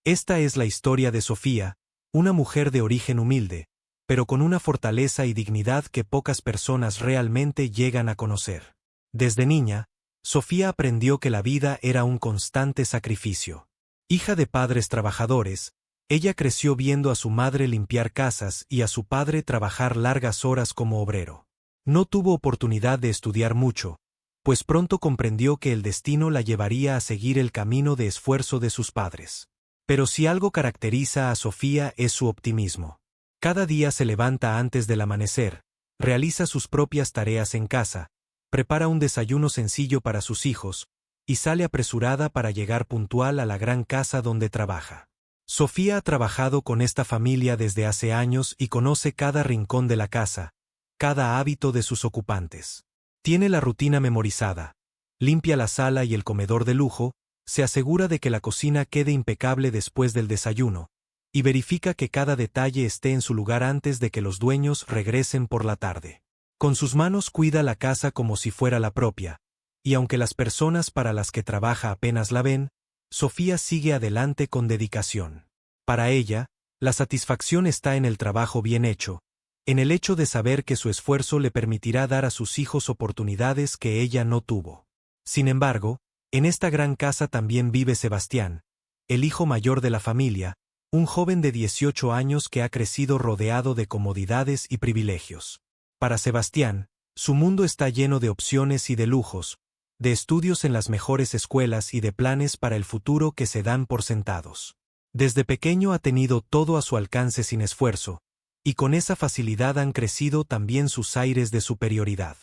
Esta es la historia de Sofía, una mujer de origen humilde, pero con una fortaleza y dignidad que pocas personas realmente llegan a conocer. Desde niña, Sofía aprendió que la vida era un constante sacrificio. Hija de padres trabajadores, ella creció viendo a su madre limpiar casas y a su padre trabajar largas horas como obrero. No tuvo oportunidad de estudiar mucho, pues pronto comprendió que el destino la llevaría a seguir el camino de esfuerzo de sus padres. Pero si algo caracteriza a Sofía es su optimismo. Cada día se levanta antes del amanecer, realiza sus propias tareas en casa, prepara un desayuno sencillo para sus hijos, y sale apresurada para llegar puntual a la gran casa donde trabaja. Sofía ha trabajado con esta familia desde hace años y conoce cada rincón de la casa, cada hábito de sus ocupantes. Tiene la rutina memorizada, limpia la sala y el comedor de lujo, se asegura de que la cocina quede impecable después del desayuno, y verifica que cada detalle esté en su lugar antes de que los dueños regresen por la tarde. Con sus manos cuida la casa como si fuera la propia, y aunque las personas para las que trabaja apenas la ven, Sofía sigue adelante con dedicación. Para ella, la satisfacción está en el trabajo bien hecho, en el hecho de saber que su esfuerzo le permitirá dar a sus hijos oportunidades que ella no tuvo. Sin embargo, en esta gran casa también vive Sebastián, el hijo mayor de la familia, un joven de 18 años que ha crecido rodeado de comodidades y privilegios. Para Sebastián, su mundo está lleno de opciones y de lujos, de estudios en las mejores escuelas y de planes para el futuro que se dan por sentados. Desde pequeño ha tenido todo a su alcance sin esfuerzo, y con esa facilidad han crecido también sus aires de superioridad.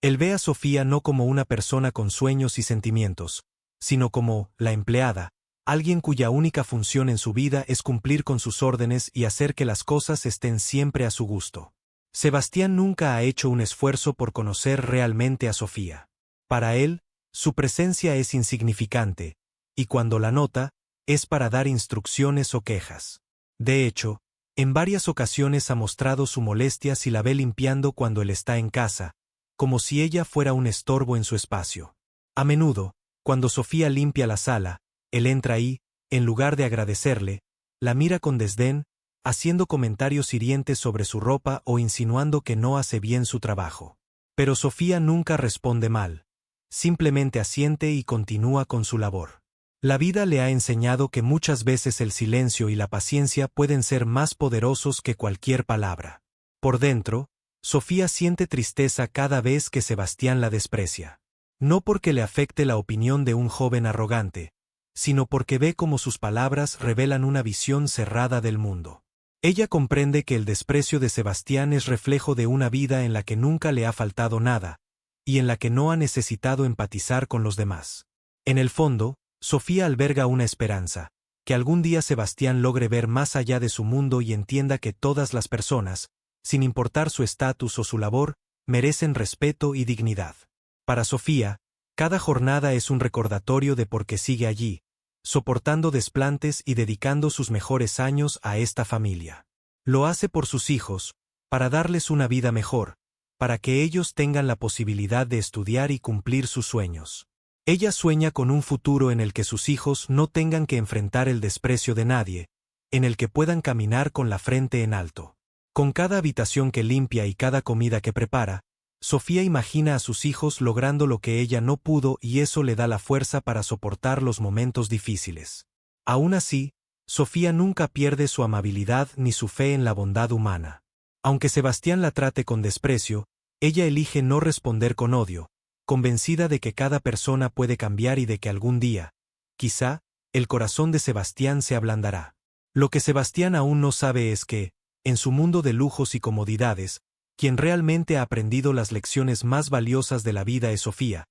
Él ve a Sofía no como una persona con sueños y sentimientos, sino como la empleada, alguien cuya única función en su vida es cumplir con sus órdenes y hacer que las cosas estén siempre a su gusto. Sebastián nunca ha hecho un esfuerzo por conocer realmente a Sofía. Para él, su presencia es insignificante, y cuando la nota, es para dar instrucciones o quejas. De hecho, en varias ocasiones ha mostrado su molestia si la ve limpiando cuando él está en casa, como si ella fuera un estorbo en su espacio. A menudo, cuando Sofía limpia la sala, él entra y, en lugar de agradecerle, la mira con desdén, haciendo comentarios hirientes sobre su ropa o insinuando que no hace bien su trabajo. Pero Sofía nunca responde mal, simplemente asiente y continúa con su labor. La vida le ha enseñado que muchas veces el silencio y la paciencia pueden ser más poderosos que cualquier palabra. Por dentro, Sofía siente tristeza cada vez que Sebastián la desprecia. No porque le afecte la opinión de un joven arrogante, sino porque ve cómo sus palabras revelan una visión cerrada del mundo. Ella comprende que el desprecio de Sebastián es reflejo de una vida en la que nunca le ha faltado nada, y en la que no ha necesitado empatizar con los demás. En el fondo, Sofía alberga una esperanza, que algún día Sebastián logre ver más allá de su mundo y entienda que todas las personas, sin importar su estatus o su labor, merecen respeto y dignidad. Para Sofía, cada jornada es un recordatorio de por qué sigue allí, soportando desplantes y dedicando sus mejores años a esta familia. Lo hace por sus hijos, para darles una vida mejor, para que ellos tengan la posibilidad de estudiar y cumplir sus sueños. Ella sueña con un futuro en el que sus hijos no tengan que enfrentar el desprecio de nadie, en el que puedan caminar con la frente en alto. Con cada habitación que limpia y cada comida que prepara, Sofía imagina a sus hijos logrando lo que ella no pudo y eso le da la fuerza para soportar los momentos difíciles. Aún así, Sofía nunca pierde su amabilidad ni su fe en la bondad humana. Aunque Sebastián la trate con desprecio, ella elige no responder con odio, convencida de que cada persona puede cambiar y de que algún día, quizá, el corazón de Sebastián se ablandará. Lo que Sebastián aún no sabe es que, en su mundo de lujos y comodidades, quien realmente ha aprendido las lecciones más valiosas de la vida es Sofía,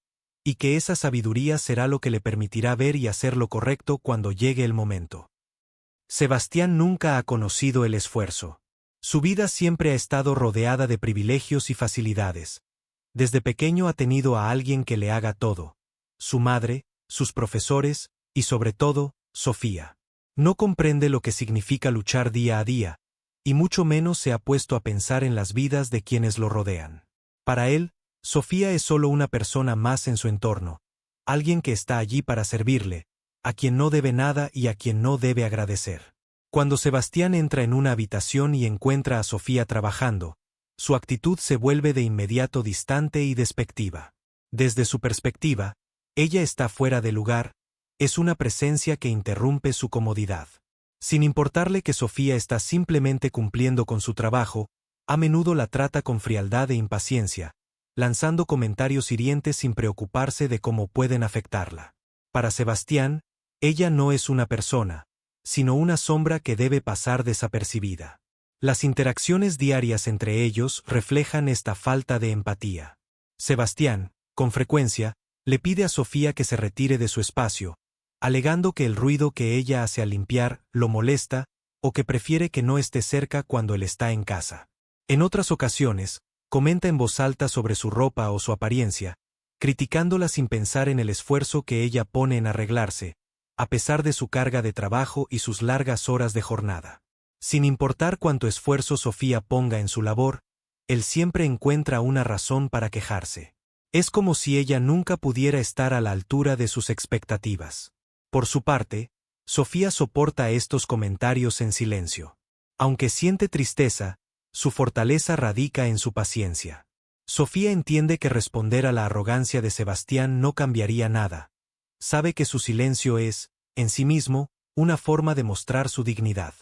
y que esa sabiduría será lo que le permitirá ver y hacer lo correcto cuando llegue el momento. Sebastián nunca ha conocido el esfuerzo. Su vida siempre ha estado rodeada de privilegios y facilidades. Desde pequeño ha tenido a alguien que le haga todo: su madre, sus profesores, y sobre todo, Sofía. No comprende lo que significa luchar día a día, y mucho menos se ha puesto a pensar en las vidas de quienes lo rodean. Para él, Sofía es solo una persona más en su entorno, alguien que está allí para servirle, a quien no debe nada y a quien no debe agradecer. Cuando Sebastián entra en una habitación y encuentra a Sofía trabajando, su actitud se vuelve de inmediato distante y despectiva. Desde su perspectiva, ella está fuera de lugar, es una presencia que interrumpe su comodidad. Sin importarle que Sofía está simplemente cumpliendo con su trabajo, a menudo la trata con frialdad e impaciencia, lanzando comentarios hirientes sin preocuparse de cómo pueden afectarla. Para Sebastián, ella no es una persona, sino una sombra que debe pasar desapercibida. Las interacciones diarias entre ellos reflejan esta falta de empatía. Sebastián, con frecuencia, le pide a Sofía que se retire de su espacio, alegando que el ruido que ella hace al limpiar lo molesta o que prefiere que no esté cerca cuando él está en casa. En otras ocasiones, comenta en voz alta sobre su ropa o su apariencia, criticándola sin pensar en el esfuerzo que ella pone en arreglarse, a pesar de su carga de trabajo y sus largas horas de jornada. Sin importar cuánto esfuerzo Sofía ponga en su labor, él siempre encuentra una razón para quejarse. Es como si ella nunca pudiera estar a la altura de sus expectativas. Por su parte, Sofía soporta estos comentarios en silencio. Aunque siente tristeza, su fortaleza radica en su paciencia. Sofía entiende que responder a la arrogancia de Sebastián no cambiaría nada. Sabe que su silencio es, en sí mismo, una forma de mostrar su dignidad.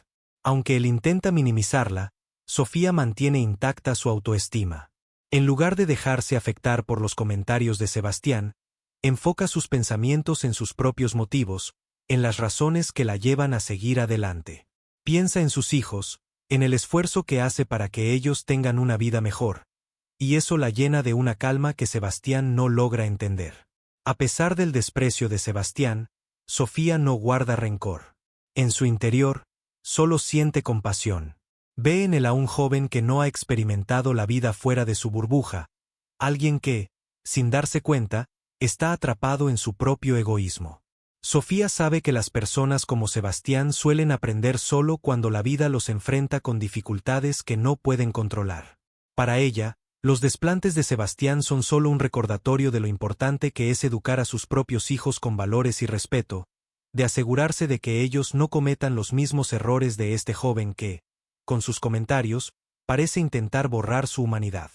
Aunque él intenta minimizarla, Sofía mantiene intacta su autoestima. En lugar de dejarse afectar por los comentarios de Sebastián, enfoca sus pensamientos en sus propios motivos, en las razones que la llevan a seguir adelante. Piensa en sus hijos, en el esfuerzo que hace para que ellos tengan una vida mejor, y eso la llena de una calma que Sebastián no logra entender. A pesar del desprecio de Sebastián, Sofía no guarda rencor. En su interior, solo siente compasión. Ve en él a un joven que no ha experimentado la vida fuera de su burbuja, alguien que, sin darse cuenta, está atrapado en su propio egoísmo. Sofía sabe que las personas como Sebastián suelen aprender solo cuando la vida los enfrenta con dificultades que no pueden controlar. Para ella, los desplantes de Sebastián son solo un recordatorio de lo importante que es educar a sus propios hijos con valores y respeto, de asegurarse de que ellos no cometan los mismos errores de este joven que, con sus comentarios, parece intentar borrar su humanidad.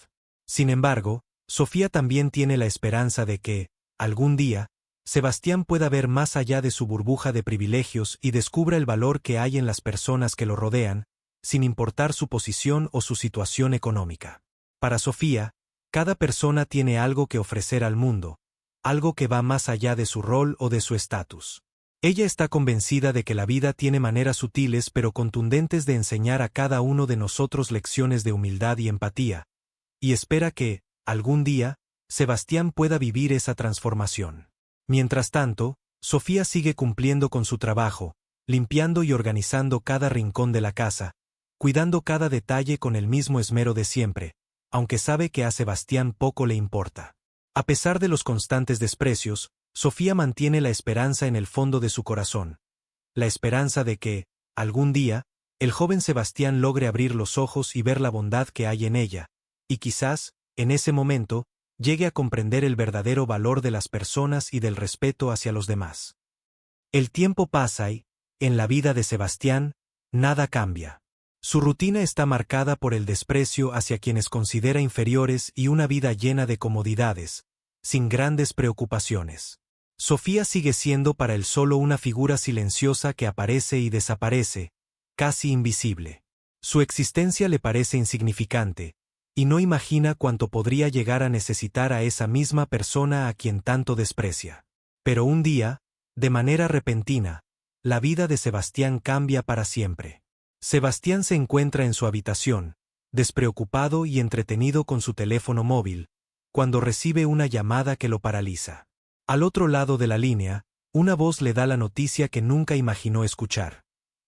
Sin embargo, Sofía también tiene la esperanza de que, algún día, Sebastián pueda ver más allá de su burbuja de privilegios y descubra el valor que hay en las personas que lo rodean, sin importar su posición o su situación económica. Para Sofía, cada persona tiene algo que ofrecer al mundo, algo que va más allá de su rol o de su estatus. Ella está convencida de que la vida tiene maneras sutiles pero contundentes de enseñar a cada uno de nosotros lecciones de humildad y empatía, y espera que, algún día, Sebastián pueda vivir esa transformación. Mientras tanto, Sofía sigue cumpliendo con su trabajo, limpiando y organizando cada rincón de la casa, cuidando cada detalle con el mismo esmero de siempre, aunque sabe que a Sebastián poco le importa. A pesar de los constantes desprecios, Sofía mantiene la esperanza en el fondo de su corazón. La esperanza de que, algún día, el joven Sebastián logre abrir los ojos y ver la bondad que hay en ella, y quizás, en ese momento, llegue a comprender el verdadero valor de las personas y del respeto hacia los demás. El tiempo pasa y, en la vida de Sebastián, nada cambia. Su rutina está marcada por el desprecio hacia quienes considera inferiores y una vida llena de comodidades, sin grandes preocupaciones. Sofía sigue siendo para él solo una figura silenciosa que aparece y desaparece, casi invisible. Su existencia le parece insignificante, y no imagina cuánto podría llegar a necesitar a esa misma persona a quien tanto desprecia. Pero un día, de manera repentina, la vida de Sebastián cambia para siempre. Sebastián se encuentra en su habitación, despreocupado y entretenido con su teléfono móvil, cuando recibe una llamada que lo paraliza. Al otro lado de la línea, una voz le da la noticia que nunca imaginó escuchar.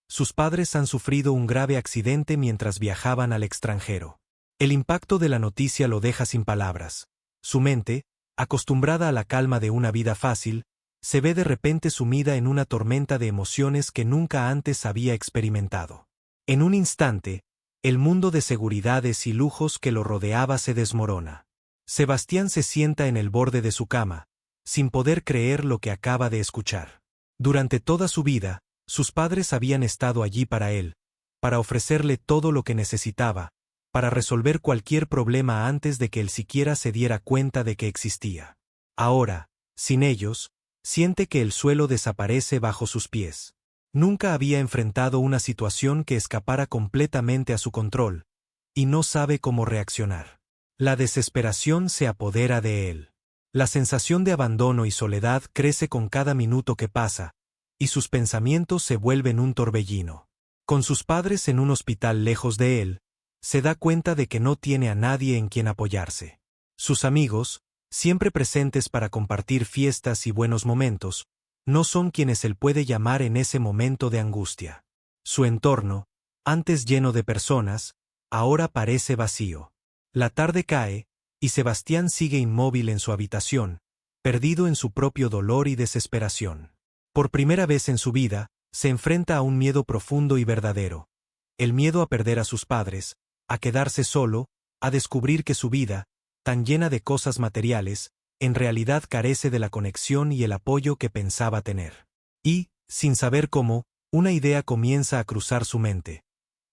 Sus padres han sufrido un grave accidente mientras viajaban al extranjero. El impacto de la noticia lo deja sin palabras. Su mente, acostumbrada a la calma de una vida fácil, se ve de repente sumida en una tormenta de emociones que nunca antes había experimentado. En un instante, el mundo de seguridades y lujos que lo rodeaba se desmorona. Sebastián se sienta en el borde de su cama, sin poder creer lo que acaba de escuchar. Durante toda su vida, sus padres habían estado allí para él, para ofrecerle todo lo que necesitaba, para resolver cualquier problema antes de que él siquiera se diera cuenta de que existía. Ahora, sin ellos, siente que el suelo desaparece bajo sus pies. Nunca había enfrentado una situación que escapara completamente a su control, y no sabe cómo reaccionar. La desesperación se apodera de él. La sensación de abandono y soledad crece con cada minuto que pasa, y sus pensamientos se vuelven un torbellino. Con sus padres en un hospital lejos de él, se da cuenta de que no tiene a nadie en quien apoyarse. Sus amigos, siempre presentes para compartir fiestas y buenos momentos, no son quienes él puede llamar en ese momento de angustia. Su entorno, antes lleno de personas, ahora parece vacío. La tarde cae, y Sebastián sigue inmóvil en su habitación, perdido en su propio dolor y desesperación. Por primera vez en su vida, se enfrenta a un miedo profundo y verdadero. El miedo a perder a sus padres, a quedarse solo, a descubrir que su vida, tan llena de cosas materiales, en realidad carece de la conexión y el apoyo que pensaba tener. Y, sin saber cómo, una idea comienza a cruzar su mente.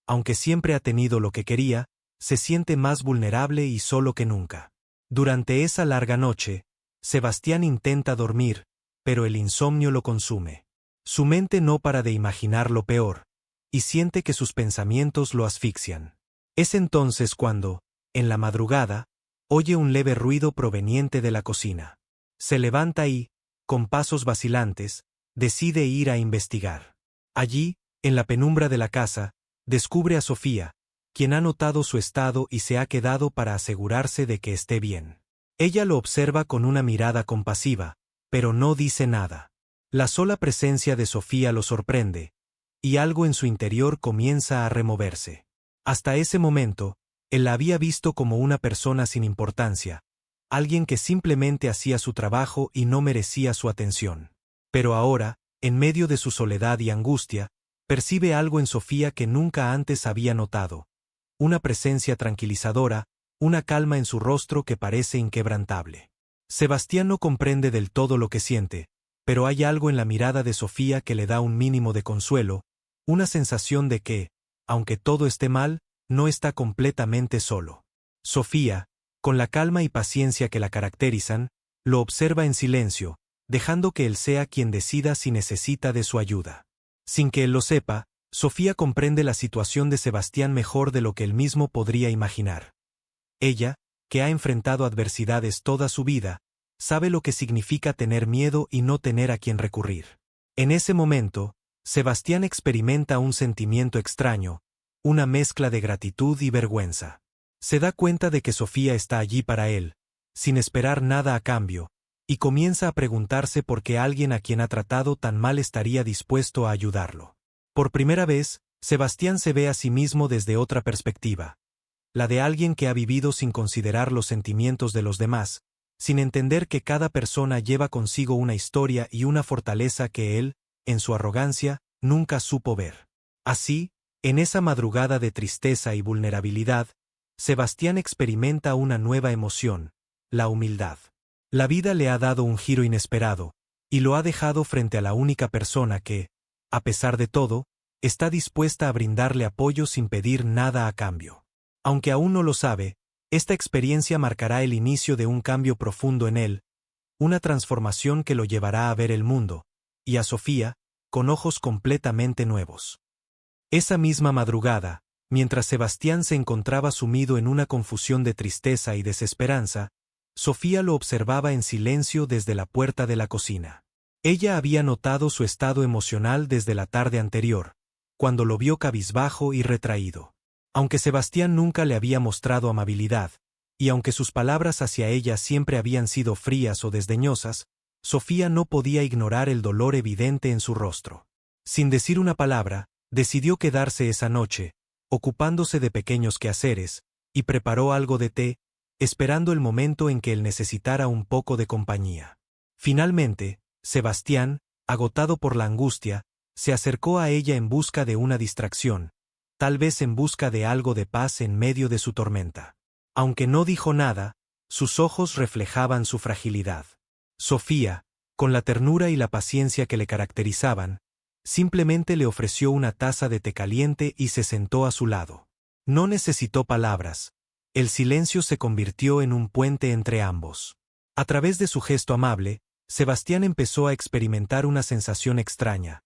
Aunque siempre ha tenido lo que quería, se siente más vulnerable y solo que nunca. Durante esa larga noche, Sebastián intenta dormir, pero el insomnio lo consume. Su mente no para de imaginar lo peor, y siente que sus pensamientos lo asfixian. Es entonces cuando, en la madrugada, oye un leve ruido proveniente de la cocina. Se levanta y, con pasos vacilantes, decide ir a investigar. Allí, en la penumbra de la casa, descubre a Sofía, quien ha notado su estado y se ha quedado para asegurarse de que esté bien. Ella lo observa con una mirada compasiva, pero no dice nada. La sola presencia de Sofía lo sorprende, y algo en su interior comienza a removerse. Hasta ese momento, él la había visto como una persona sin importancia, alguien que simplemente hacía su trabajo y no merecía su atención. Pero ahora, en medio de su soledad y angustia, percibe algo en Sofía que nunca antes había notado. Una presencia tranquilizadora, una calma en su rostro que parece inquebrantable. Sebastián no comprende del todo lo que siente, pero hay algo en la mirada de Sofía que le da un mínimo de consuelo, una sensación de que, aunque todo esté mal, no está completamente solo. Sofía, con la calma y paciencia que la caracterizan, lo observa en silencio, dejando que él sea quien decida si necesita de su ayuda. Sin que él lo sepa, Sofía comprende la situación de Sebastián mejor de lo que él mismo podría imaginar. Ella, que ha enfrentado adversidades toda su vida, sabe lo que significa tener miedo y no tener a quien recurrir. En ese momento, Sebastián experimenta un sentimiento extraño, una mezcla de gratitud y vergüenza. Se da cuenta de que Sofía está allí para él, sin esperar nada a cambio, y comienza a preguntarse por qué alguien a quien ha tratado tan mal estaría dispuesto a ayudarlo. Por primera vez, Sebastián se ve a sí mismo desde otra perspectiva, la de alguien que ha vivido sin considerar los sentimientos de los demás, sin entender que cada persona lleva consigo una historia y una fortaleza que él, en su arrogancia, nunca supo ver. Así, en esa madrugada de tristeza y vulnerabilidad, Sebastián experimenta una nueva emoción, la humildad. La vida le ha dado un giro inesperado, y lo ha dejado frente a la única persona que, a pesar de todo, está dispuesta a brindarle apoyo sin pedir nada a cambio. Aunque aún no lo sabe, esta experiencia marcará el inicio de un cambio profundo en él, una transformación que lo llevará a ver el mundo, y a Sofía, con ojos completamente nuevos. Esa misma madrugada, mientras Sebastián se encontraba sumido en una confusión de tristeza y desesperanza, Sofía lo observaba en silencio desde la puerta de la cocina. Ella había notado su estado emocional desde la tarde anterior, cuando lo vio cabizbajo y retraído. Aunque Sebastián nunca le había mostrado amabilidad, y aunque sus palabras hacia ella siempre habían sido frías o desdeñosas, Sofía no podía ignorar el dolor evidente en su rostro. Sin decir una palabra, decidió quedarse esa noche, ocupándose de pequeños quehaceres, y preparó algo de té, esperando el momento en que él necesitara un poco de compañía. Finalmente, Sebastián, agotado por la angustia, se acercó a ella en busca de una distracción, tal vez en busca de algo de paz en medio de su tormenta. Aunque no dijo nada, sus ojos reflejaban su fragilidad. Sofía, Con la ternura y la paciencia que le caracterizaban, simplemente le ofreció una taza de té caliente y se sentó a su lado. No necesitó palabras. El silencio se convirtió en un puente entre ambos. A través de su gesto amable, Sebastián empezó a experimentar una sensación extraña.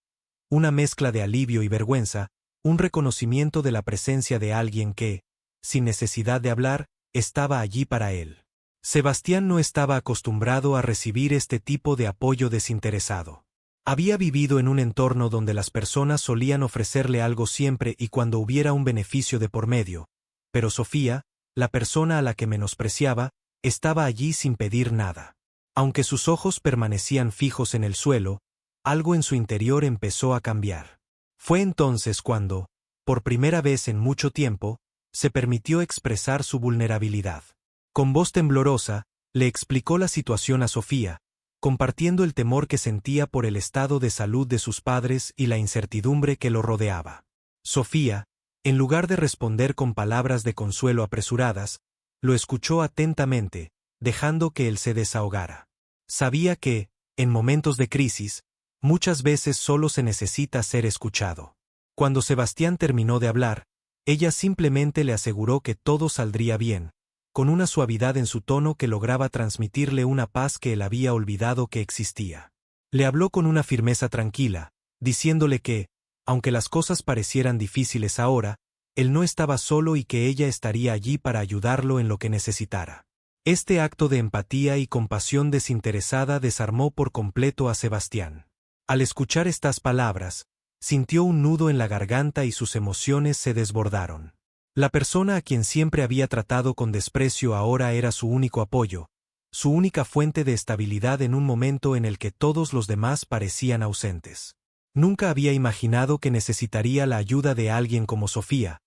Una mezcla de alivio y vergüenza, un reconocimiento de la presencia de alguien que, sin necesidad de hablar, estaba allí para él. Sebastián no estaba acostumbrado a recibir este tipo de apoyo desinteresado. Había vivido en un entorno donde las personas solían ofrecerle algo siempre y cuando hubiera un beneficio de por medio, pero Sofía, la persona a la que menospreciaba, estaba allí sin pedir nada. Aunque sus ojos permanecían fijos en el suelo, algo en su interior empezó a cambiar. Fue entonces cuando, por primera vez en mucho tiempo, se permitió expresar su vulnerabilidad. Con voz temblorosa, le explicó la situación a Sofía, compartiendo el temor que sentía por el estado de salud de sus padres y la incertidumbre que lo rodeaba. Sofía, en lugar de responder con palabras de consuelo apresuradas, lo escuchó atentamente, dejando que él se desahogara. Sabía que, en momentos de crisis, muchas veces solo se necesita ser escuchado. Cuando Sebastián terminó de hablar, ella simplemente le aseguró que todo saldría bien, con una suavidad en su tono que lograba transmitirle una paz que él había olvidado que existía. Le habló con una firmeza tranquila, diciéndole que, aunque las cosas parecieran difíciles ahora, él no estaba solo y que ella estaría allí para ayudarlo en lo que necesitara. Este acto de empatía y compasión desinteresada desarmó por completo a Sebastián. Al escuchar estas palabras, sintió un nudo en la garganta y sus emociones se desbordaron. La persona a quien siempre había tratado con desprecio ahora era su único apoyo, su única fuente de estabilidad en un momento en el que todos los demás parecían ausentes. Nunca había imaginado que necesitaría la ayuda de alguien como Sofía,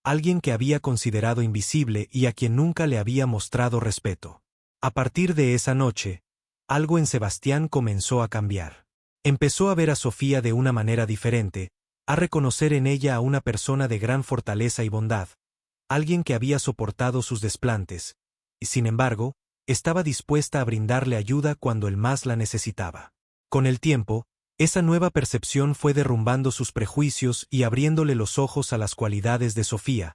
alguien que había considerado invisible y a quien nunca le había mostrado respeto. A partir de esa noche, algo en Sebastián comenzó a cambiar. Empezó a ver a Sofía de una manera diferente, a reconocer en ella a una persona de gran fortaleza y bondad, alguien que había soportado sus desplantes, y sin embargo, estaba dispuesta a brindarle ayuda cuando él más la necesitaba. Con el tiempo, esa nueva percepción fue derrumbando sus prejuicios y abriéndole los ojos a las cualidades de Sofía,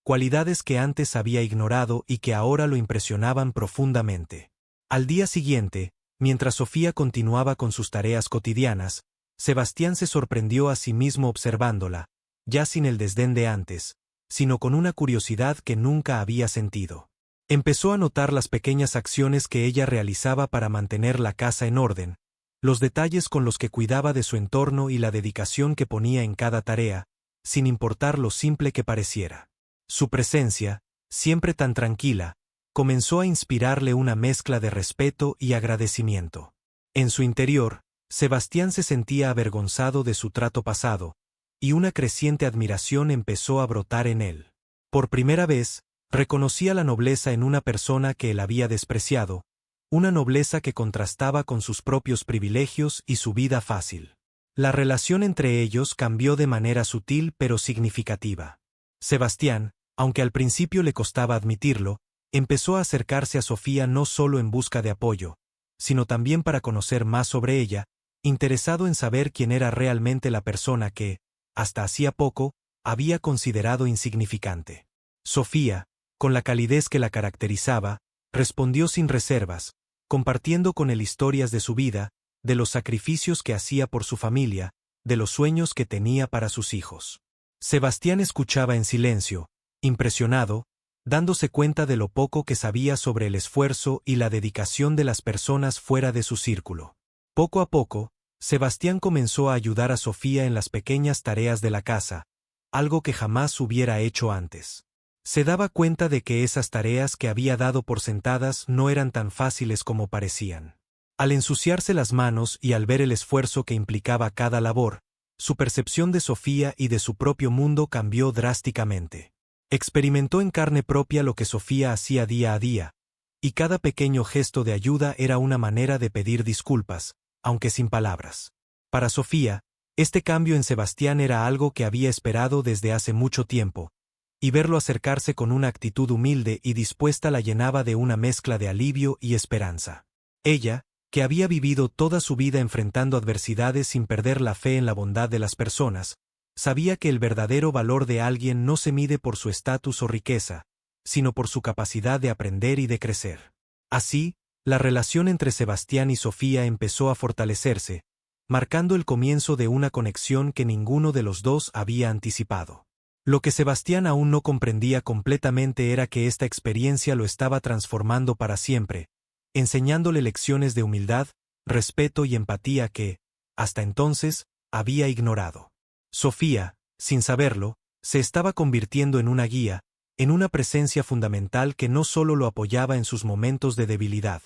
cualidades que antes había ignorado y que ahora lo impresionaban profundamente. Al día siguiente, mientras Sofía continuaba con sus tareas cotidianas, Sebastián se sorprendió a sí mismo observándola, ya sin el desdén de antes, sino con una curiosidad que nunca había sentido. Empezó a notar las pequeñas acciones que ella realizaba para mantener la casa en orden, los detalles con los que cuidaba de su entorno y la dedicación que ponía en cada tarea, sin importar lo simple que pareciera. Su presencia, siempre tan tranquila, comenzó a inspirarle una mezcla de respeto y agradecimiento. En su interior, Sebastián se sentía avergonzado de su trato pasado, y una creciente admiración empezó a brotar en él. Por primera vez, reconocía la nobleza en una persona que él había despreciado, una nobleza que contrastaba con sus propios privilegios y su vida fácil. La relación entre ellos cambió de manera sutil pero significativa. Sebastián, aunque al principio le costaba admitirlo, empezó a acercarse a Sofía no solo en busca de apoyo, sino también para conocer más sobre ella, interesado en saber quién era realmente la persona que, hasta hacía poco, había considerado insignificante. Sofía, con la calidez que la caracterizaba, respondió sin reservas, compartiendo con él historias de su vida, de los sacrificios que hacía por su familia, de los sueños que tenía para sus hijos. Sebastián escuchaba en silencio, impresionado, dándose cuenta de lo poco que sabía sobre el esfuerzo y la dedicación de las personas fuera de su círculo. Poco a poco, Sebastián comenzó a ayudar a Sofía en las pequeñas tareas de la casa, algo que jamás hubiera hecho antes. Se daba cuenta de que esas tareas que había dado por sentadas no eran tan fáciles como parecían. Al ensuciarse las manos y al ver el esfuerzo que implicaba cada labor, su percepción de Sofía y de su propio mundo cambió drásticamente. Experimentó en carne propia lo que Sofía hacía día a día, y cada pequeño gesto de ayuda era una manera de pedir disculpas, aunque sin palabras. Para Sofía, este cambio en Sebastián era algo que había esperado desde hace mucho tiempo, y verlo acercarse con una actitud humilde y dispuesta la llenaba de una mezcla de alivio y esperanza. Ella, que había vivido toda su vida enfrentando adversidades sin perder la fe en la bondad de las personas, sabía que el verdadero valor de alguien no se mide por su estatus o riqueza, sino por su capacidad de aprender y de crecer. Así, la relación entre Sebastián y Sofía empezó a fortalecerse, marcando el comienzo de una conexión que ninguno de los dos había anticipado. Lo que Sebastián aún no comprendía completamente era que esta experiencia lo estaba transformando para siempre, enseñándole lecciones de humildad, respeto y empatía que, hasta entonces, había ignorado. Sofía, sin saberlo, se estaba convirtiendo en una guía, en una presencia fundamental que no solo lo apoyaba en sus momentos de debilidad,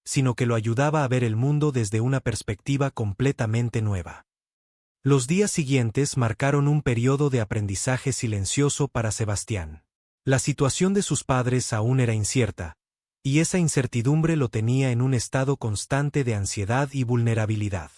sino que lo ayudaba a ver el mundo desde una perspectiva completamente nueva. Los días siguientes marcaron un periodo de aprendizaje silencioso para Sebastián. La situación de sus padres aún era incierta, y esa incertidumbre lo tenía en un estado constante de ansiedad y vulnerabilidad.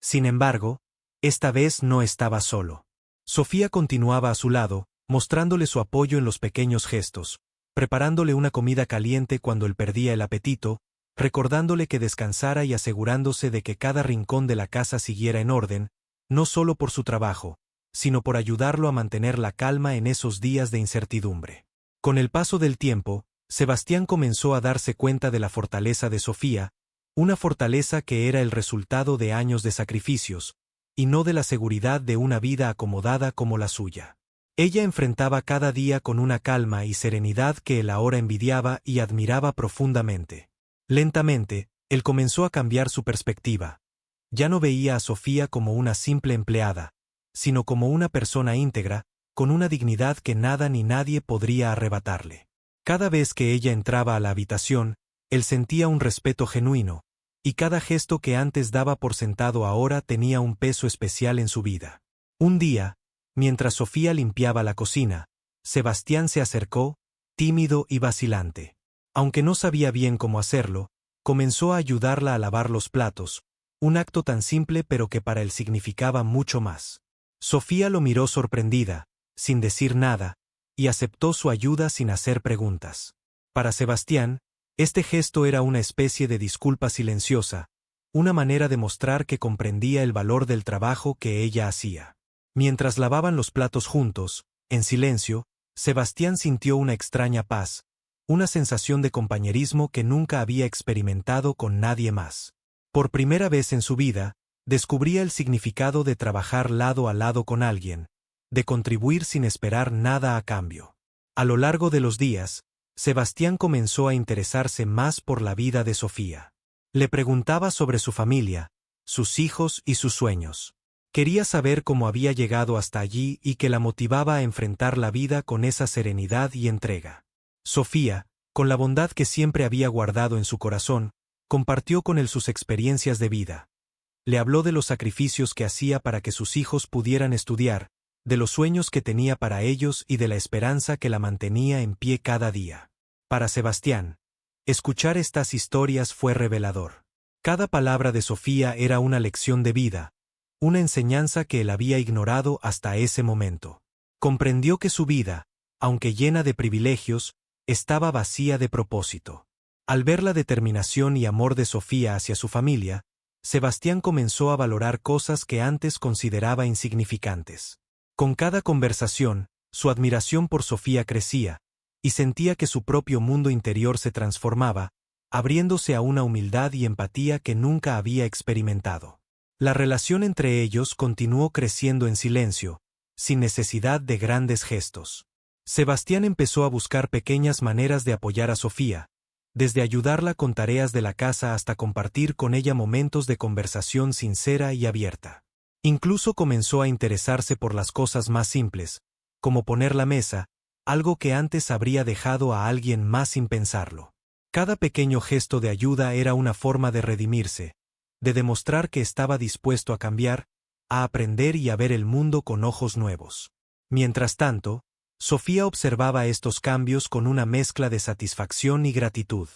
Sin embargo, esta vez no estaba solo. Sofía continuaba a su lado, mostrándole su apoyo en los pequeños gestos, preparándole una comida caliente cuando él perdía el apetito, recordándole que descansara y asegurándose de que cada rincón de la casa siguiera en orden, no solo por su trabajo, sino por ayudarlo a mantener la calma en esos días de incertidumbre. Con el paso del tiempo, Sebastián comenzó a darse cuenta de la fortaleza de Sofía, una fortaleza que era el resultado de años de sacrificios, y no de la seguridad de una vida acomodada como la suya. Ella enfrentaba cada día con una calma y serenidad que él ahora envidiaba y admiraba profundamente. Lentamente, él comenzó a cambiar su perspectiva. Ya no veía a Sofía como una simple empleada, sino como una persona íntegra, con una dignidad que nada ni nadie podría arrebatarle. Cada vez que ella entraba a la habitación, él sentía un respeto genuino, y cada gesto que antes daba por sentado ahora tenía un peso especial en su vida. Un día, mientras Sofía limpiaba la cocina, Sebastián se acercó, tímido y vacilante. Aunque no sabía bien cómo hacerlo, comenzó a ayudarla a lavar los platos, un acto tan simple pero que para él significaba mucho más. Sofía lo miró sorprendida, sin decir nada, y aceptó su ayuda sin hacer preguntas. Para Sebastián, este gesto era una especie de disculpa silenciosa, una manera de mostrar que comprendía el valor del trabajo que ella hacía. Mientras lavaban los platos juntos, en silencio, Sebastián sintió una extraña paz, una sensación de compañerismo que nunca había experimentado con nadie más. Por primera vez en su vida, descubría el significado de trabajar lado a lado con alguien, de contribuir sin esperar nada a cambio. A lo largo de los días, Sebastián comenzó a interesarse más por la vida de Sofía. Le preguntaba sobre su familia, sus hijos y sus sueños. Quería saber cómo había llegado hasta allí y qué la motivaba a enfrentar la vida con esa serenidad y entrega. Sofía, con la bondad que siempre había guardado en su corazón, compartió con él sus experiencias de vida. Le habló de los sacrificios que hacía para que sus hijos pudieran estudiar, de los sueños que tenía para ellos y de la esperanza que la mantenía en pie cada día. Para Sebastián, escuchar estas historias fue revelador. Cada palabra de Sofía era una lección de vida, una enseñanza que él había ignorado hasta ese momento. Comprendió que su vida, aunque llena de privilegios, estaba vacía de propósito. Al ver la determinación y amor de Sofía hacia su familia, Sebastián comenzó a valorar cosas que antes consideraba insignificantes. Con cada conversación, su admiración por Sofía crecía, y sentía que su propio mundo interior se transformaba, abriéndose a una humildad y empatía que nunca había experimentado. La relación entre ellos continuó creciendo en silencio, sin necesidad de grandes gestos. Sebastián empezó a buscar pequeñas maneras de apoyar a Sofía, desde ayudarla con tareas de la casa hasta compartir con ella momentos de conversación sincera y abierta. Incluso comenzó a interesarse por las cosas más simples, como poner la mesa, algo que antes habría dejado a alguien más sin pensarlo. Cada pequeño gesto de ayuda era una forma de redimirse, de demostrar que estaba dispuesto a cambiar, a aprender y a ver el mundo con ojos nuevos. Mientras tanto, Sofía observaba estos cambios con una mezcla de satisfacción y gratitud.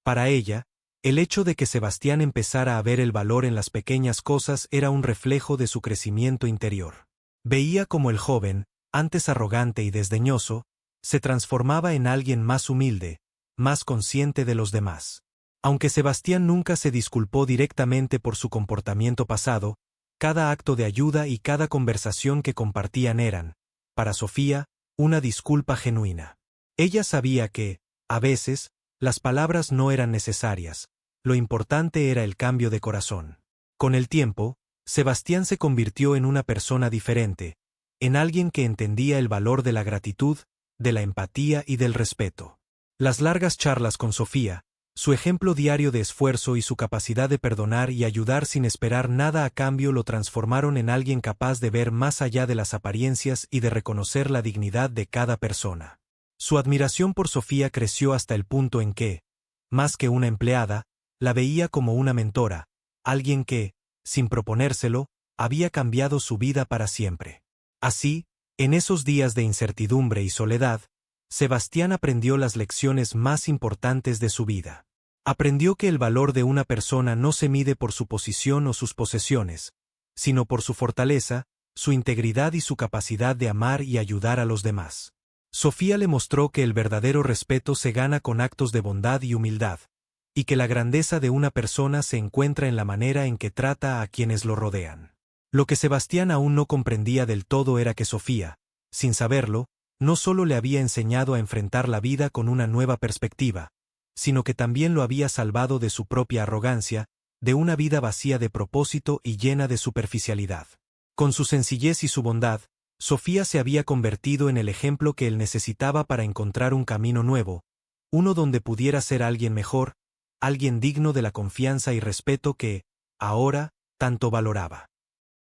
Para ella, el hecho de que Sebastián empezara a ver el valor en las pequeñas cosas era un reflejo de su crecimiento interior. Veía como el joven, antes arrogante y desdeñoso, se transformaba en alguien más humilde, más consciente de los demás. Aunque Sebastián nunca se disculpó directamente por su comportamiento pasado, cada acto de ayuda y cada conversación que compartían eran, para Sofía, una disculpa genuina. Ella sabía que, a veces, las palabras no eran necesarias, lo importante era el cambio de corazón. Con el tiempo, Sebastián se convirtió en una persona diferente, en alguien que entendía el valor de la gratitud, de la empatía y del respeto. Las largas charlas con Sofía, su ejemplo diario de esfuerzo y su capacidad de perdonar y ayudar sin esperar nada a cambio lo transformaron en alguien capaz de ver más allá de las apariencias y de reconocer la dignidad de cada persona. Su admiración por Sofía creció hasta el punto en que, más que una empleada, la veía como una mentora, alguien que, sin proponérselo, había cambiado su vida para siempre. Así, en esos días de incertidumbre y soledad, Sebastián aprendió las lecciones más importantes de su vida. Aprendió que el valor de una persona no se mide por su posición o sus posesiones, sino por su fortaleza, su integridad y su capacidad de amar y ayudar a los demás. Sofía le mostró que el verdadero respeto se gana con actos de bondad y humildad, y que la grandeza de una persona se encuentra en la manera en que trata a quienes lo rodean. Lo que Sebastián aún no comprendía del todo era que Sofía, sin saberlo, no solo le había enseñado a enfrentar la vida con una nueva perspectiva, sino que también lo había salvado de su propia arrogancia, de una vida vacía de propósito y llena de superficialidad. Con su sencillez y su bondad, Sofía se había convertido en el ejemplo que él necesitaba para encontrar un camino nuevo, uno donde pudiera ser alguien mejor, alguien digno de la confianza y respeto que, ahora, tanto valoraba.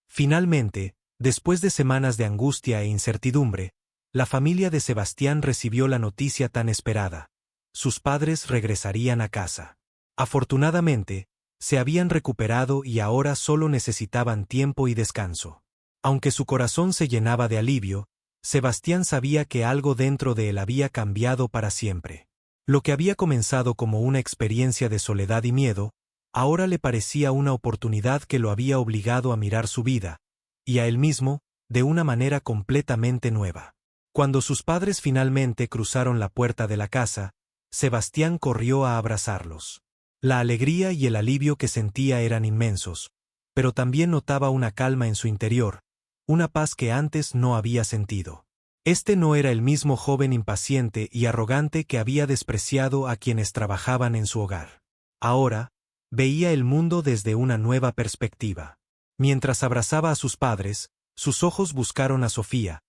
Finalmente, después de semanas de angustia e incertidumbre, la familia de Sebastián recibió la noticia tan esperada. Sus padres regresarían a casa. Afortunadamente, se habían recuperado y ahora solo necesitaban tiempo y descanso. Aunque su corazón se llenaba de alivio, Sebastián sabía que algo dentro de él había cambiado para siempre. Lo que había comenzado como una experiencia de soledad y miedo, ahora le parecía una oportunidad que lo había obligado a mirar su vida, y a él mismo, de una manera completamente nueva. Cuando sus padres finalmente cruzaron la puerta de la casa, Sebastián corrió a abrazarlos. La alegría y el alivio que sentía eran inmensos, pero también notaba una calma en su interior, una paz que antes no había sentido. Este no era el mismo joven impaciente y arrogante que había despreciado a quienes trabajaban en su hogar. Ahora, veía el mundo desde una nueva perspectiva. Mientras abrazaba a sus padres, sus ojos buscaron a Sofía,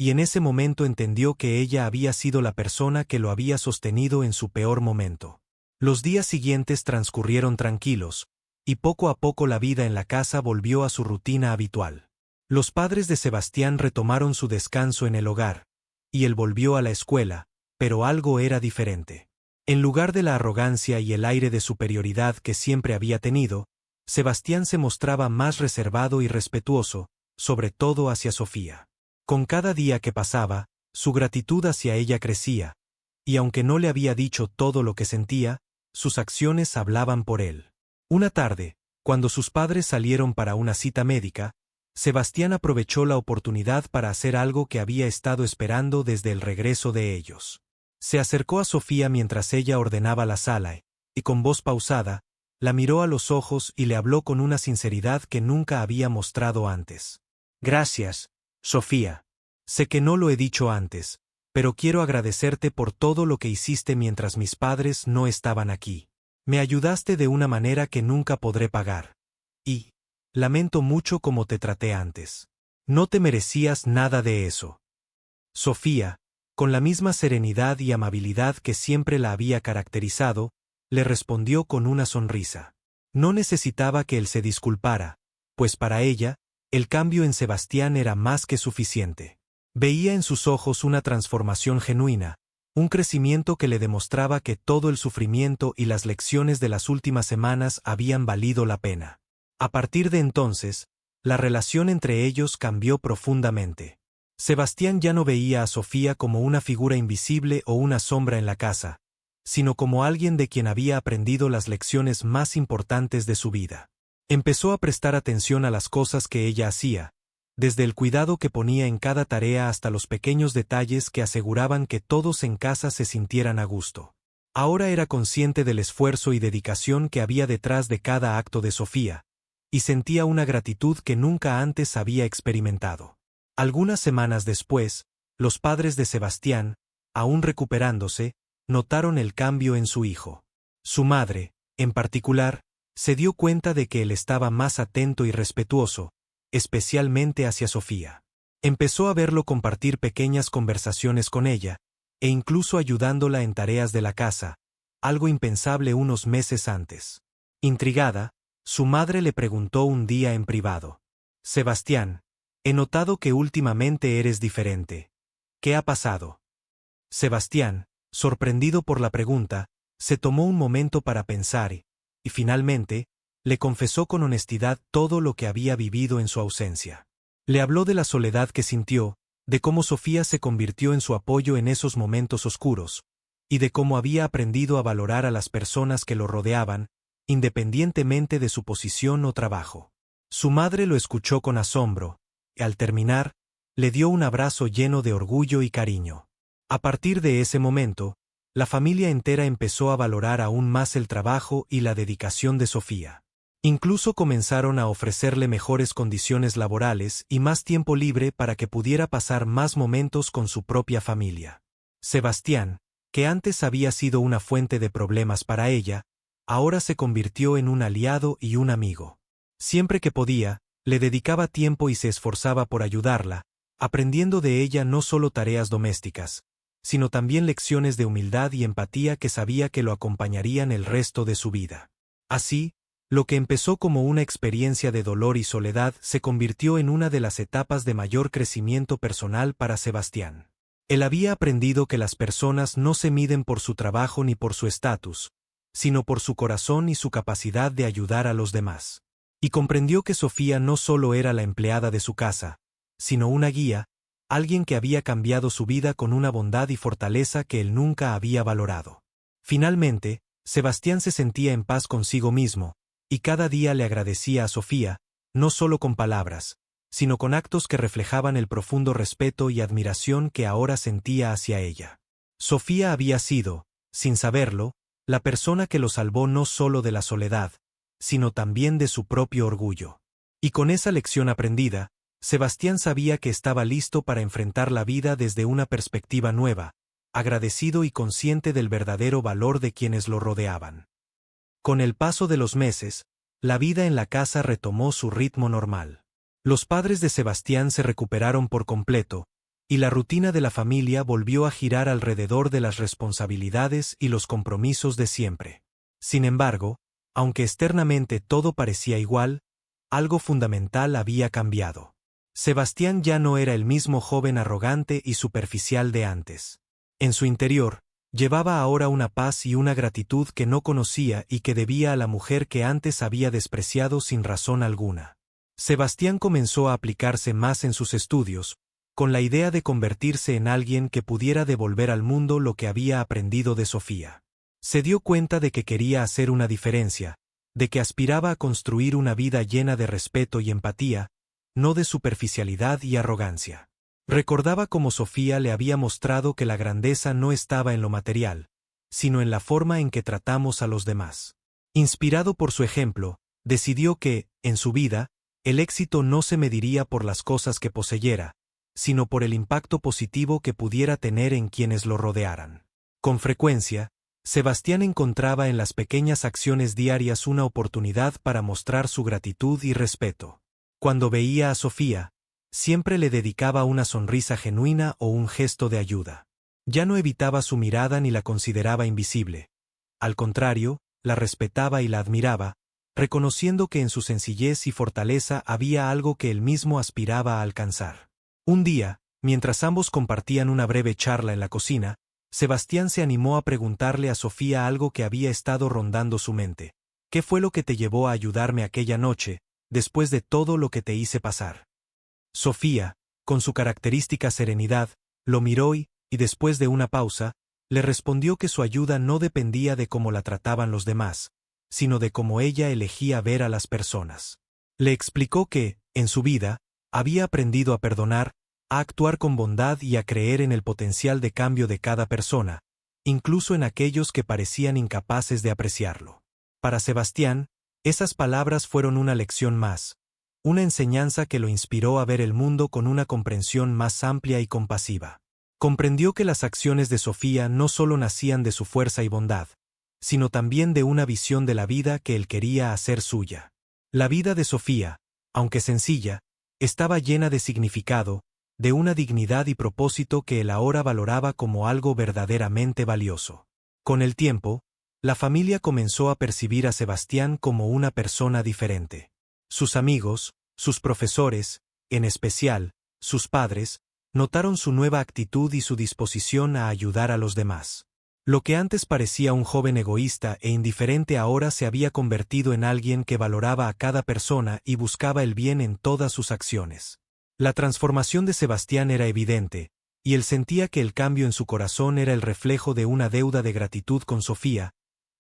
y en ese momento entendió que ella había sido la persona que lo había sostenido en su peor momento. Los días siguientes transcurrieron tranquilos, y poco a poco la vida en la casa volvió a su rutina habitual. Los padres de Sebastián retomaron su descanso en el hogar, y él volvió a la escuela, pero algo era diferente. En lugar de la arrogancia y el aire de superioridad que siempre había tenido, Sebastián se mostraba más reservado y respetuoso, sobre todo hacia Sofía. Con cada día que pasaba, su gratitud hacia ella crecía, y aunque no le había dicho todo lo que sentía, sus acciones hablaban por él. Una tarde, cuando sus padres salieron para una cita médica, Sebastián aprovechó la oportunidad para hacer algo que había estado esperando desde el regreso de ellos. Se acercó a Sofía mientras ella ordenaba la sala, y con voz pausada, la miró a los ojos y le habló con una sinceridad que nunca había mostrado antes. Gracias, Sofía. Sé que no lo he dicho antes, pero quiero agradecerte por todo lo que hiciste mientras mis padres no estaban aquí. Me ayudaste de una manera que nunca podré pagar. Y lamento mucho cómo te traté antes. No te merecías nada de eso. Sofía, con la misma serenidad y amabilidad que siempre la había caracterizado, le respondió con una sonrisa. No necesitaba que él se disculpara, pues para ella, el cambio en Sebastián era más que suficiente. Veía en sus ojos una transformación genuina, un crecimiento que le demostraba que todo el sufrimiento y las lecciones de las últimas semanas habían valido la pena. A partir de entonces, la relación entre ellos cambió profundamente. Sebastián ya no veía a Sofía como una figura invisible o una sombra en la casa, sino como alguien de quien había aprendido las lecciones más importantes de su vida. Empezó a prestar atención a las cosas que ella hacía, desde el cuidado que ponía en cada tarea hasta los pequeños detalles que aseguraban que todos en casa se sintieran a gusto. Ahora era consciente del esfuerzo y dedicación que había detrás de cada acto de Sofía, y sentía una gratitud que nunca antes había experimentado. Algunas semanas después, los padres de Sebastián, aún recuperándose, notaron el cambio en su hijo. Su madre, en particular, se dio cuenta de que él estaba más atento y respetuoso, especialmente hacia Sofía. Empezó a verlo compartir pequeñas conversaciones con ella, e incluso ayudándola en tareas de la casa, algo impensable unos meses antes. Intrigada, su madre le preguntó un día en privado: «Sebastián, he notado que últimamente eres diferente. ¿Qué ha pasado?». Sebastián, sorprendido por la pregunta, se tomó un momento para pensar y, finalmente, le confesó con honestidad todo lo que había vivido en su ausencia. Le habló de la soledad que sintió, de cómo Sofía se convirtió en su apoyo en esos momentos oscuros, y de cómo había aprendido a valorar a las personas que lo rodeaban, independientemente de su posición o trabajo. Su madre lo escuchó con asombro, y al terminar, le dio un abrazo lleno de orgullo y cariño. A partir de ese momento, la familia entera empezó a valorar aún más el trabajo y la dedicación de Sofía. Incluso comenzaron a ofrecerle mejores condiciones laborales y más tiempo libre para que pudiera pasar más momentos con su propia familia. Sebastián, que antes había sido una fuente de problemas para ella, ahora se convirtió en un aliado y un amigo. Siempre que podía, le dedicaba tiempo y se esforzaba por ayudarla, aprendiendo de ella no solo tareas domésticas, sino también lecciones de humildad y empatía que sabía que lo acompañarían el resto de su vida. Así, lo que empezó como una experiencia de dolor y soledad se convirtió en una de las etapas de mayor crecimiento personal para Sebastián. Él había aprendido que las personas no se miden por su trabajo ni por su estatus, sino por su corazón y su capacidad de ayudar a los demás. Y comprendió que Sofía no solo era la empleada de su casa, sino una guía, alguien que había cambiado su vida con una bondad y fortaleza que él nunca había valorado. Finalmente, Sebastián se sentía en paz consigo mismo, y cada día le agradecía a Sofía, no solo con palabras, sino con actos que reflejaban el profundo respeto y admiración que ahora sentía hacia ella. Sofía había sido, sin saberlo, la persona que lo salvó no solo de la soledad, sino también de su propio orgullo. Y con esa lección aprendida, Sebastián sabía que estaba listo para enfrentar la vida desde una perspectiva nueva, agradecido y consciente del verdadero valor de quienes lo rodeaban. Con el paso de los meses, la vida en la casa retomó su ritmo normal. Los padres de Sebastián se recuperaron por completo, y la rutina de la familia volvió a girar alrededor de las responsabilidades y los compromisos de siempre. Sin embargo, aunque externamente todo parecía igual, algo fundamental había cambiado. Sebastián ya no era el mismo joven arrogante y superficial de antes. En su interior, llevaba ahora una paz y una gratitud que no conocía y que debía a la mujer que antes había despreciado sin razón alguna. Sebastián comenzó a aplicarse más en sus estudios, con la idea de convertirse en alguien que pudiera devolver al mundo lo que había aprendido de Sofía. Se dio cuenta de que quería hacer una diferencia, de que aspiraba a construir una vida llena de respeto y empatía, no de superficialidad y arrogancia. Recordaba cómo Sofía le había mostrado que la grandeza no estaba en lo material, sino en la forma en que tratamos a los demás. Inspirado por su ejemplo, decidió que, en su vida, el éxito no se mediría por las cosas que poseyera, sino por el impacto positivo que pudiera tener en quienes lo rodearan. Con frecuencia, Sebastián encontraba en las pequeñas acciones diarias una oportunidad para mostrar su gratitud y respeto. Cuando veía a Sofía, siempre le dedicaba una sonrisa genuina o un gesto de ayuda. Ya no evitaba su mirada ni la consideraba invisible. Al contrario, la respetaba y la admiraba, reconociendo que en su sencillez y fortaleza había algo que él mismo aspiraba a alcanzar. Un día, mientras ambos compartían una breve charla en la cocina, Sebastián se animó a preguntarle a Sofía algo que había estado rondando su mente. ¿Qué fue lo que te llevó a ayudarme aquella noche, después de todo lo que te hice pasar? Sofía, con su característica serenidad, lo miró y, después de una pausa, le respondió que su ayuda no dependía de cómo la trataban los demás, sino de cómo ella elegía ver a las personas. Le explicó que, en su vida, había aprendido a perdonar, a actuar con bondad y a creer en el potencial de cambio de cada persona, incluso en aquellos que parecían incapaces de apreciarlo. Para Sebastián, esas palabras fueron una lección más, una enseñanza que lo inspiró a ver el mundo con una comprensión más amplia y compasiva. Comprendió que las acciones de Sofía no solo nacían de su fuerza y bondad, sino también de una visión de la vida que él quería hacer suya. La vida de Sofía, aunque sencilla, estaba llena de significado, de una dignidad y propósito que él ahora valoraba como algo verdaderamente valioso. Con el tiempo, la familia comenzó a percibir a Sebastián como una persona diferente. Sus amigos, sus profesores, en especial, sus padres, notaron su nueva actitud y su disposición a ayudar a los demás. Lo que antes parecía un joven egoísta e indiferente ahora se había convertido en alguien que valoraba a cada persona y buscaba el bien en todas sus acciones. La transformación de Sebastián era evidente, y él sentía que el cambio en su corazón era el reflejo de una deuda de gratitud con Sofía,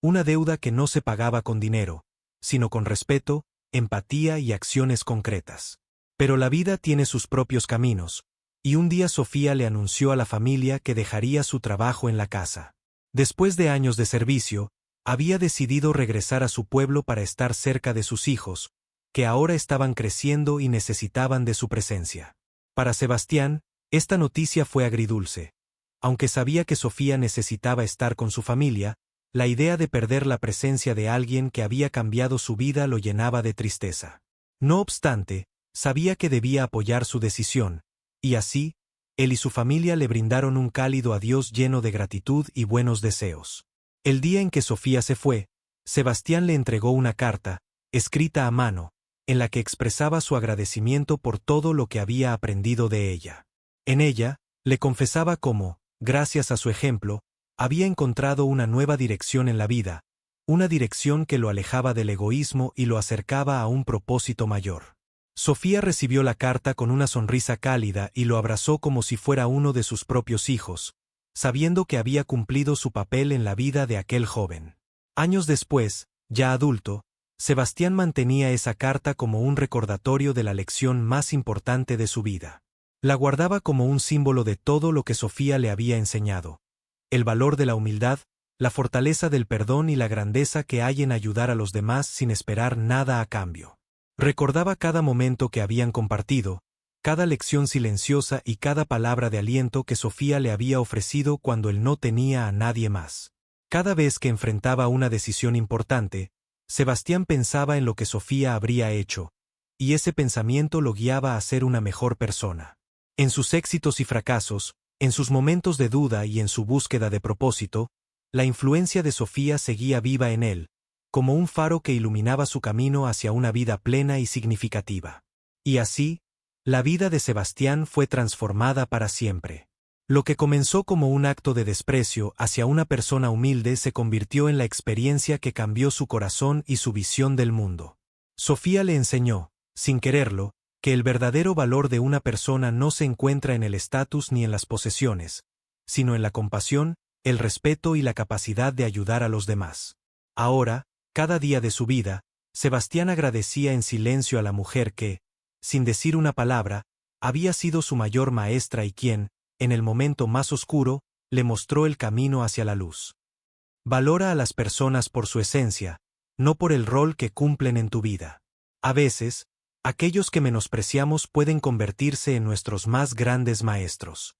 una deuda que no se pagaba con dinero, sino con respeto, empatía y acciones concretas. Pero la vida tiene sus propios caminos, y un día Sofía le anunció a la familia que dejaría su trabajo en la casa. Después de años de servicio, había decidido regresar a su pueblo para estar cerca de sus hijos, que ahora estaban creciendo y necesitaban de su presencia. Para Sebastián, esta noticia fue agridulce. Aunque sabía que Sofía necesitaba estar con su familia, la idea de perder la presencia de alguien que había cambiado su vida lo llenaba de tristeza. No obstante, sabía que debía apoyar su decisión, y así, él y su familia le brindaron un cálido adiós lleno de gratitud y buenos deseos. El día en que Sofía se fue, Sebastián le entregó una carta, escrita a mano, en la que expresaba su agradecimiento por todo lo que había aprendido de ella. En ella, le confesaba cómo, gracias a su ejemplo, había encontrado una nueva dirección en la vida, una dirección que lo alejaba del egoísmo y lo acercaba a un propósito mayor. Sofía recibió la carta con una sonrisa cálida y lo abrazó como si fuera uno de sus propios hijos, sabiendo que había cumplido su papel en la vida de aquel joven. Años después, ya adulto, Sebastián mantenía esa carta como un recordatorio de la lección más importante de su vida. La guardaba como un símbolo de todo lo que Sofía le había enseñado: el valor de la humildad, la fortaleza del perdón y la grandeza que hay en ayudar a los demás sin esperar nada a cambio. Recordaba cada momento que habían compartido, cada lección silenciosa y cada palabra de aliento que Sofía le había ofrecido cuando él no tenía a nadie más. Cada vez que enfrentaba una decisión importante, Sebastián pensaba en lo que Sofía habría hecho, y ese pensamiento lo guiaba a ser una mejor persona. En sus éxitos y fracasos, en sus momentos de duda y en su búsqueda de propósito, la influencia de Sofía seguía viva en él, como un faro que iluminaba su camino hacia una vida plena y significativa. Y así, la vida de Sebastián fue transformada para siempre. Lo que comenzó como un acto de desprecio hacia una persona humilde se convirtió en la experiencia que cambió su corazón y su visión del mundo. Sofía le enseñó, sin quererlo, que el verdadero valor de una persona no se encuentra en el estatus ni en las posesiones, sino en la compasión, el respeto y la capacidad de ayudar a los demás. Ahora, cada día de su vida, Sebastián agradecía en silencio a la mujer que, sin decir una palabra, había sido su mayor maestra y quien, en el momento más oscuro, le mostró el camino hacia la luz. Valora a las personas por su esencia, no por el rol que cumplen en tu vida. A veces, aquellos que menospreciamos pueden convertirse en nuestros más grandes maestros.